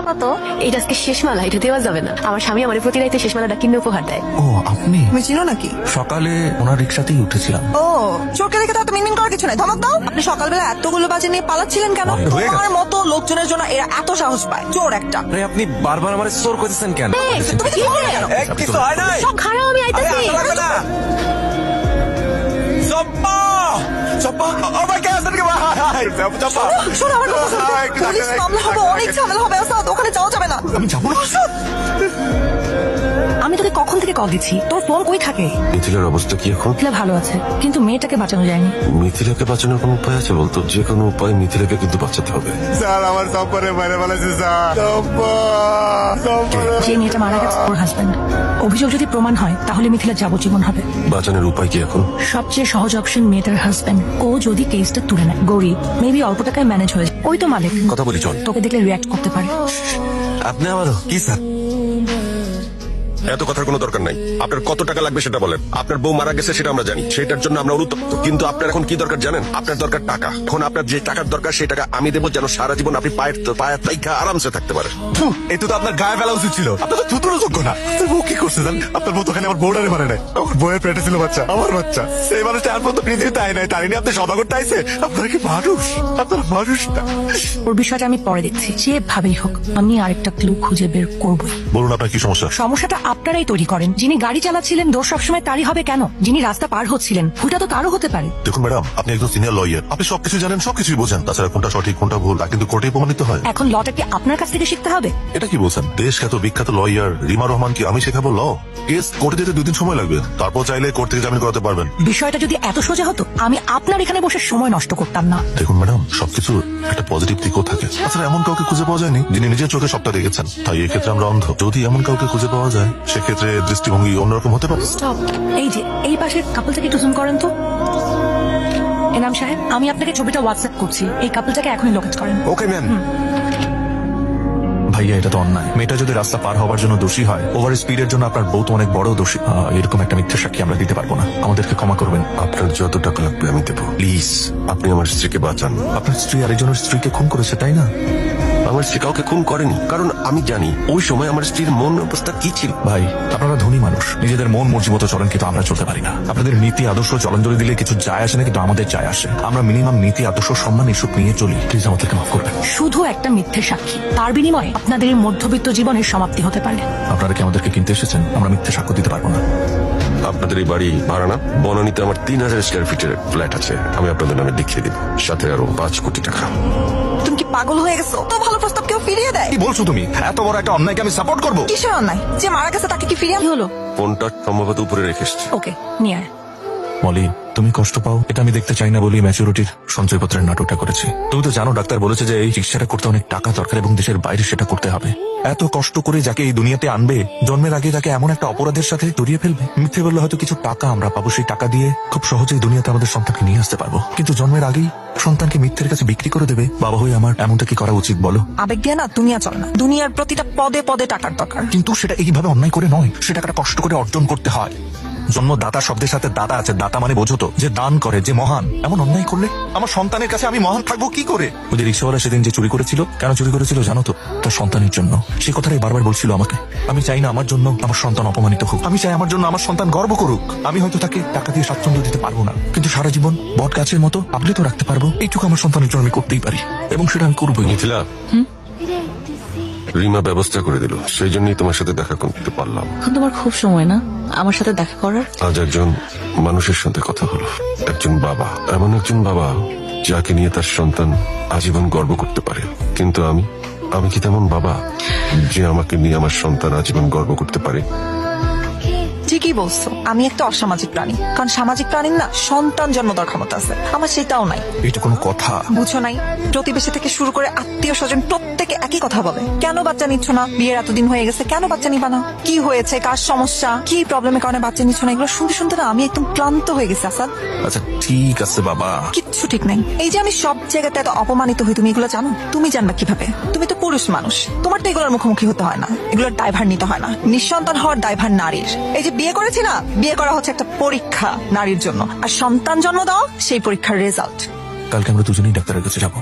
কত? এটা আজকে শেষ মালা, এটা দেওয়া যাবে না। আমার স্বামী আমার প্রতি রাইতে শেষ মালাটা কিনে উপহার দেয়। ও আপনি তুমি চিনো নাকি? সকালে ওনার রিক্সাতেই উঠেছিলাম। ও চোরকে দেখে তো এত মিনমিন করার কিছু নাই, ধমক দাও। আপনি সকালবেলা এতগুলো বাজে নিয়ে পালাচ্ছিলেন কেন? হয়ে গেছে। আমার মতো লোকজনের জন্য এরা এত সাহস পায়, চোর একটা। আরে আপনি বারবার আমার চোর করতেছেন কেন? তুমি কি বললে কেন? কিছু হয় নাই। সব খারাপ, আমি আইতাছি। শোনো আমার কথা শোনো। পুলিশ মামলা হবে, অনেক ঝামেলা হবে আসাদ, ওখানে যাওয়া যাবে না। আমি যাবো না। আমি তোকে কখন থেকে কল দিচ্ছি, তোর ফোন কই থাকে? মিথিলার অবস্থা কি এখন? মিথিলা ভালো আছে, কিন্তু মেয়েটাকে বাঁচানো যায়নি। মিথিলাকে বাঁচানোর কোনো উপায় আছে বলতো? যে কোনো উপায় মিথিলাকে কিন্তু বাঁচাতে হবে। স্যার আমার সম্পর্কে বাইরে বলেছে স্যার। যে মেয়েটা মারা গেছে ওর হাজবেন্ড। অভিযোগ যদি প্রমাণ হয় তাহলে মিথিলা যাবজ্জীবন হবে। বাঁচানোর উপায় কি এখন? সবচেয়ে সহজ অপশন মেয়েটার হাজবেন্ড। ও যদি কেসটা তুলে নেয়, গরিব, মেবি অল্প টাকায় ম্যানেজ হয়ে যায়। ওই তো মালিক, কথা বলি চল। তোকে দেখলে রিয়াক্ট করতে পারে। আপনি আমারও কি স্যার? এত কথার কোনো দরকার নাই। আপনার কত টাকা লাগবে সেটা বলেন। আপনার বউ মারা গেছে সেটা আমরা জানি, সেটার জন্য আমরা অনুতপ্ত। কিন্তু আপনার এখন কি দরকার জানেন? আপনার দরকার টাকা। এখন আপনার যে টাকার দরকার সেই টাকা আমি দেবো, যেন সারা জীবন আপনি পায়ের তাইকা আরামসে থাকতে পারেন। এটা তো আপনার গায়ে ফেলা উচিত ছিল। আপনার তো থুতুরও যোগ্য না। আপনার বউ কি করছে জান? আপনার বউ তো ওখানে আমার বউডারে মারে নাই, আমার বউয়ের পেটে ছিল বাচ্চা, আমার বাচ্চা। সেই মানুষটা আর পর্যন্ত পৃথিবীতে আয় নাই, তারিনি আপনি সভা করতে আইছে। আপনারা কি মানুষ? আপনার মানুষটা। ওর বিষয়টা আমি পরে দেখছি, যেভাবেই হোক আমি আরেকটা ক্লু খুঁজে বের করবো। বলুন আপনার কি সমস্যা? সমস্যাটা আপনারাই তৈরি করেন। যিনি গাড়ি চালাচ্ছিলেন দোষ সবসময় তারই হবে কেন? যিনি রাস্তা পার হচ্ছিলেন ভুলটা তো তারও হতে পারে। দেখুন ম্যাডাম, আপনি একজন সিনিয়র লয়ার, আপনি সবকিছু জানেন, সবকিছুই বোঝেন। তাছাড়া কোনটা সঠিক কোনটা ভুল তা কিন্তু কোর্টেই প্রমাণিত হয়। এখন লটা কি আপনার কাছ থেকে শিখতে হবে? এটা কি বলছেন? দেশ খ্যাত বিখ্যাত লয়ার রিমা রহমান কি আমি শেখাবো ল? কেস কোর্টে যেতে 2 দিন সময় লাগবে, তারপর চাইলে কোর্ট থেকে জামিন করাতে পারবেন। বিষয়টা যদি এত সোজা হতো আমি আপনার এখানে বসে সময় নষ্ট করতাম না। দেখুন ম্যাডাম, সবকিছু একটা পজিটিভ দিকও থাকে। তাছাড়া এমন কাউকে খুঁজে পাওয়া যায়নি যিনি নিজের চোখে সবটা দেখেছেন, তাই এক্ষেত্রে আমরা অন্ধ। যদি এমন কাউকে খুঁজে পাওয়া যায় সেক্ষেত্রে দৃষ্টিভঙ্গি অন্যরকম হতে পারে। স্টপ। এই যে এই পাশের কাপলটাকে একটু জুম করেন তো। এনাম সাহেব, আমি আপনাকে ছবিটা হোয়াটসঅ্যাপ করছি, এই কাপলটাকে এখনই লোকেট করেন। Okay ma'am. ভাইয়া এটা তো অন্যায়। মেয়েটা যদি রাস্তা পার হওয়ার জন্য দোষী হয়, ওভার স্পিডের জন্য আপনার বউ তো অনেক বড় দোষী। এরকম একটা মিথ্যা সাক্ষী আমরা দিতে পারবো না, আমাদেরকে ক্ষমা করবেন। আপনার যত টাকা লাগবে আমি দেবো। প্লিজ আপনি আমার স্ত্রীকে বাঁচান। আপনার স্ত্রী আরেকজনের স্ত্রীকে খুন করেছে, তাই না? আমার স্ত্রী কাউকে খুন করেনি, কারণ আমি জানি ওই সময় আমার স্ত্রীর মন অবস্থা কি ছিল। ভাই আপনারা ধনী মানুষ, নিজেদের মন মর্জি মতো চলেন, কিন্তু আমরা চলতে পারি না। আপনাদের নীতি আদর্শ চলঞ্জলি দিলে কিছু যায় আসে না, কিন্তু আমাদের যায় আসে। আমরা মিনিমাম নীতি আদর্শ সম্মান এসব নিয়ে চলি। প্লিজ আমাদেরকে মাফ করবেন। শুধু একটা মিথ্যে সাক্ষী, তার বিনিময়ে আপনাদের এই মধ্যবিত্ত জীবনের সমাপ্তি হতে পারে। আপনারা কি আমাদেরকে কিনতে এসেছেন? আমরা মিথ্যে সাক্ষ্য দিতে পারবো না। আপনাদের এই বাড়ি ভাড়া না? বনানীতে আমার 3000 স্কয়ার ফিটের ফ্ল্যাট আছে, আমি আপনাদের নামে লিখিয়ে দিব, সাথে আরো 5 কোটি টাকা। তুমি কি পাগল হয়ে গেছো? তো ভালো প্রস্তাব কেউ ফিরিয়ে দেয়? কি বলছো তুমি? এত বড় একটা অন্যায়কে আমি সাপোর্ট করবো? কিসের অন্যায়? যে মারা গেছে তাকে কি ফিরিয়ে কি হলো? ফোনটা সম্ভবত উপরে রেখে এসেছি। ওকে, নিয়ে আয়। মলি, তুমি কষ্ট পাও এটা আমি দেখতে চাই না বলেই ম্যাচুরিটির সঞ্চয়পত্রের নাটকটা করেছি। তুমি তো জানো ডাক্তার বলেছে যে এই চিকিৎসাটা করতে অনেক টাকা দরকার এবং দেশের বাইরে সেটা করতে হবে। এত কষ্ট করে যাকে এই দুনিয়াতে আনবে, জন্মের আগে তাকে এমন একটা অপরাধের সাথে জড়িয়ে ফেলবে। মিথ্যে বললে হয়তো কিছু টাকা আমরা পাবো, সেই টাকা দিয়ে খুব সহজেই দুনিয়াতে আমাদের সন্তানকে নিয়ে আসতে পারবো। কিন্তু জন্মের আগেই সন্তানকে মিথ্যের কাছে বিক্রি করে দেবে। বাবা হয়ে আমার এমনটা কি করা উচিত বলো? আবেগ দিয়ে না দুনিয়া চলে না। দুনিয়ার প্রতিটা পদে পদে টাকার দরকার। কিন্তু সেটা এইভাবে অন্যায় করে নয়, সেটা একটা কষ্ট করে অর্জন করতে হয়। জন্মদাতা শব্দের সাথে দাতা আছে, দাতা মানে বোঝো তো, যে দান করে, যে মহান। এমন অন্যায় করলে আমার সন্তানের কাছে আমি মহান থাকবো কি করে? ওই যে রিক্সাওয়ালা সেদিন যে চুরি করেছিল, কেন চুরি করেছিল জানো তো? তার সন্তানের জন্য। সে কথাটাই বারবার বলছিল আমাকে। আমি চাই না আমার জন্য আমার সন্তান অপমানিত হোক, আমি চাই আমার জন্য আমার সন্তান গর্ব করুক। আমি হয়তো তাকে টাকা দিয়ে স্বাচ্ছন্দ্য দিতে পারবো না, কিন্তু সারা জীবন বট গাছের মতো আগলে তো রাখতে পারবো। এইটুকু আমার সন্তানের জন্য আমি করতেই পারি, এবং সেটা আমি করবোই। মিথিলা, রিমা ব্যবস্থা করে দিল, সেই জন্যই তোমার সাথে দেখা করতে পারলাম। এখন তোমার খুব সময় না আমার সাথে দেখা করার। আজ একজন মানুষের সাথে কথা হলো, একজন বাবা, এমন একজন বাবা যাকে নিয়ে তার সন্তান আজীবন গর্ব করতে পারে। কিন্তু আমি কি তেমন বাবা যে আমাকে নিয়ে আমার সন্তান আজীবন গর্ব করতে পারে? ঠিকই বলছো, আমি একটা অসামাজিক প্রাণী। কারণ সামাজিক প্রাণীর না সন্তান জন্ম দেওয়ার ক্ষমতা আছে, আমার সেটাও নাই। এটা কোনো কথা? বুঝো নাই? প্রতিবেশী থেকে শুরু করে আত্মীয় স্বজন প্রত্যেকে একই কথা বলে। কেন বাচ্চা নিচ্ছ না? বিয়ের এতদিন হয়ে গেছে, কেন বাচ্চা নিবা না? কি হয়েছে? কার সমস্যা? কি প্রবলেমের কারণে বাচ্চা নিচ্ছ না? এগুলো শুনতে শুনতে না আমি একদম ক্লান্ত হয়ে গেছি আসাদ। আচ্ছা ঠিক আছে বাবা। কিচ্ছু ঠিক নাই। এই যে আমি সব জায়গাতে এত অপমানিত হই, তুমি এগুলো জানো? তুমি জানবা কিভাবে? তুমি তো পুরুষ মানুষ, তোমার তো এগুলোর মুখোমুখি হতে হয় না, এগুলোর দায়ভার নিতে হয় না। নিঃসন্তান হওয়ার দায়ভার নারীর। এই যে বিয়ে করেছি না, বিয়ে করা হচ্ছে একটা পরীক্ষা নারীর জন্য, আর সন্তান জন্ম দাও সেই পরীক্ষার রেজাল্ট। কালকে আমরা দুজনেই ডাক্তারের কাছে যাবো।